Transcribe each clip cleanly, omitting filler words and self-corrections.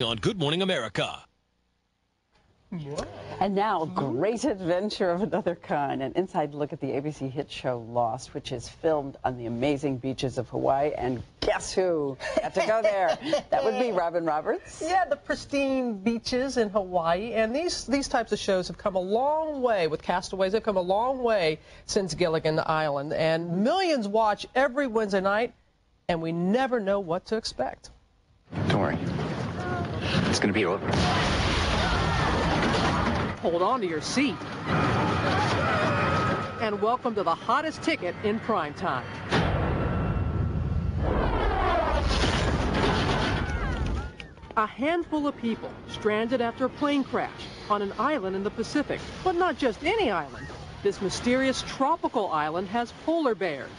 On Good Morning America. And now, great adventure of another kind, an inside look at the ABC hit show Lost, which is filmed on the amazing beaches of Hawaii. And guess who got to go there? That would be Robin Roberts. Yeah, the pristine beaches in Hawaii. And these types of shows have come a long way with Castaways. They've come a long way since Gilligan Island. And millions watch every Wednesday night, and we never know what to expect. Don't worry. It's going to be over. Hold on to your seat. And welcome to the hottest ticket in prime time. A handful of people stranded after a plane crash on an island in the Pacific. But not just any island. This mysterious tropical island has polar bears,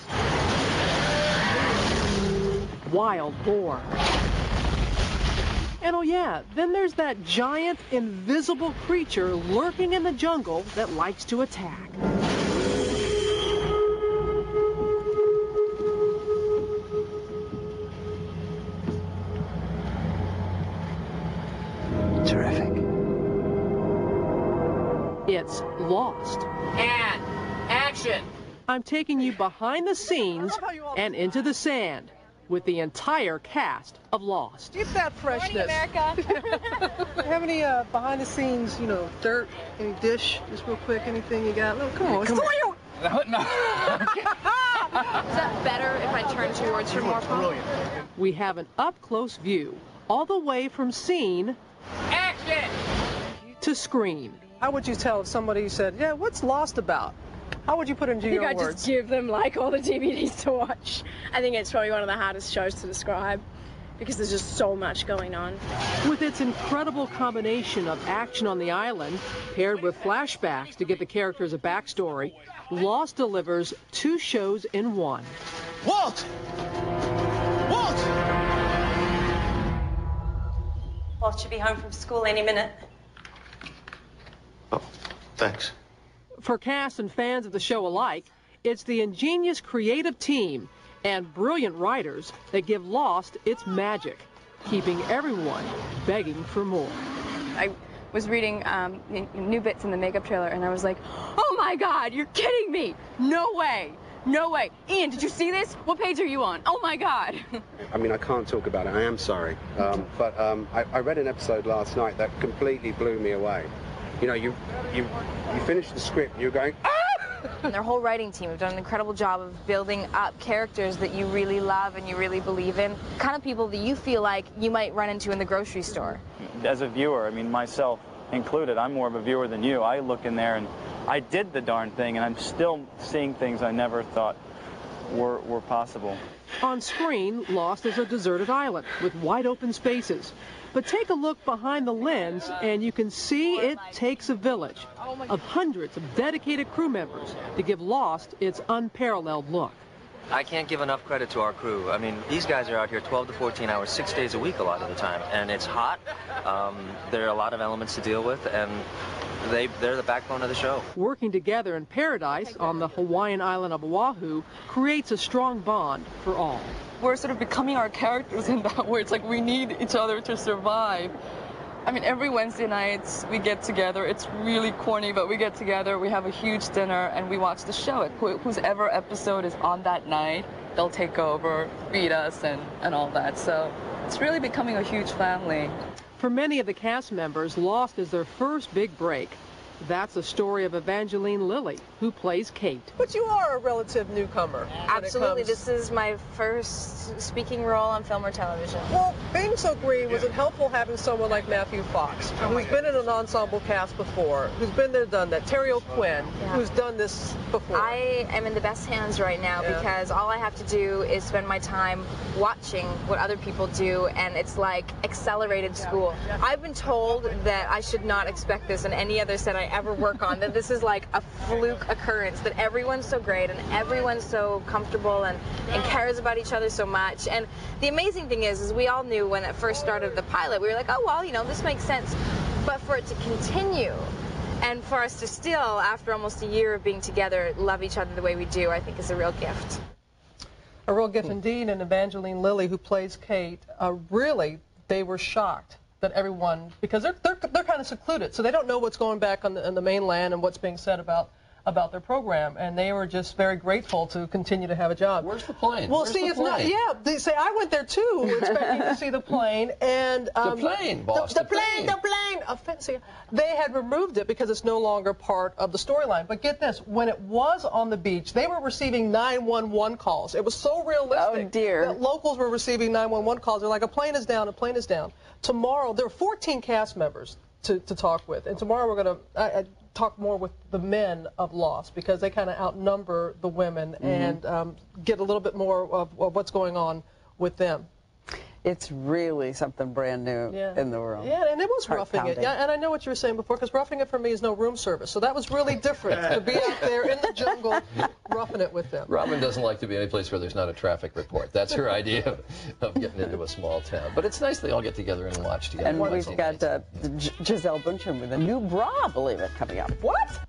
wild boar, and oh yeah, then there's that giant, invisible creature lurking in the jungle that likes to attack. Terrific. It's Lost. And action! I'm taking you behind the scenes and into the sand with the entire cast of Lost. Keep that freshness. Morning, America. Have any behind the scenes, dirt, any dish, just real quick, anything you got? No, come on. No. Is that better if I turn towards your more phone? We have an up-close view, all the way from scene Action! to screen. How would you tell if somebody said, yeah, what's Lost about? How would you put it into your I words? just give them like all the DVDs to watch. I think it's probably one of the hardest shows to describe because there's just so much going on. With its incredible combination of action on the island, paired with flashbacks to give the characters a backstory, Lost delivers two shows in one. Walt! Walt! Walt should be home from school any minute. Oh, thanks. For cast and fans of the show alike, it's the ingenious creative team and brilliant writers that give Lost its magic, keeping everyone begging for more. I was reading new bits in the makeup trailer and I was like, oh my God, you're kidding me. No way. No way. Ian, did you see this? What page are you on? Oh my God. I mean, I can't talk about it. I am sorry. But I read an episode last night that completely blew me away. You finish the script, you're going, ah! And their whole writing team have done an incredible job of building up characters that you really love and you really believe in. Kind of people that you feel like you might run into in the grocery store. As a viewer, I mean, myself included, I'm more of a viewer than you. I look in there and I did the darn thing, and I'm still seeing things I never thought were possible. On screen, Lost is a deserted island with wide open spaces. But take a look behind the lens and you can see it takes a village of hundreds of dedicated crew members to give Lost its unparalleled look. I can't give enough credit to our crew. I mean, these guys are out here 12 to 14 hours, 6 days a week a lot of the time. And it's hot. There are a lot of elements to deal with, and they're the backbone of the show. Working together in paradise on the Hawaiian island of Oahu creates a strong bond for all. We're sort of becoming our characters in that way. It's like we need each other to survive. I mean, every Wednesday nights we get together. It's really corny, but we get together, we have a huge dinner, and we watch the show. Whoever episode is on that night, they'll take over, feed us, and all that. So it's really becoming a huge family. For many of the cast members, Lost is their first big break. That's the story of Evangeline Lilly, who plays Kate. But you are a relative newcomer. Absolutely. This is my first speaking role on film or television. Well, being so green, was it helpful having someone like Matthew Fox, who's been in an ensemble cast before, who's been there, done that, Terry O'Quinn, who's done this before? I am in the best hands right now because all I have to do is spend my time watching what other people do, and it's like accelerated school. I've been told that I should not expect this in any other set I ever work on, that this is like a fluke occurrence, that everyone's so great and everyone's so comfortable and cares about each other so much. And the amazing thing is we all knew when it first started the pilot, we were like, oh, well, this makes sense. But for it to continue and for us to still, after almost a year of being together, love each other the way we do, I think is a real gift. A real gift indeed. And Evangeline Lilly, who plays Kate, really, they were shocked that everyone, because they're kind of secluded, so they don't know what's going back on the mainland and what's being said about their program, and they were just very grateful to continue to have a job. Where's the plane? Well, Where's see, the it's plane? not. Yeah, they say I went there too, expecting to see the plane, and the plane, boss. The plane. Offensive. They had removed it because it's no longer part of the storyline. But get this: when it was on the beach, they were receiving 911 calls. It was so realistic. Oh dear. That locals were receiving 911 calls. They're like, a plane is down. A plane is down. Tomorrow, there are 14 cast members to talk with, and tomorrow we're going to talk more with the men of Lost, because they kind of outnumber the women and get a little bit more of what's going on with them. It's really something brand new in the world. Yeah, and it was Roughing It. Yeah, and I know what you were saying before, because Roughing It for me is no room service. So that was really different to be out there in the jungle roughing it with them. Robin doesn't like to be any place where there's not a traffic report. That's her idea of getting into a small town. But it's nice they all get together and watch together. And we've got Gisele Bündchen with a new bra, believe it, coming up. What?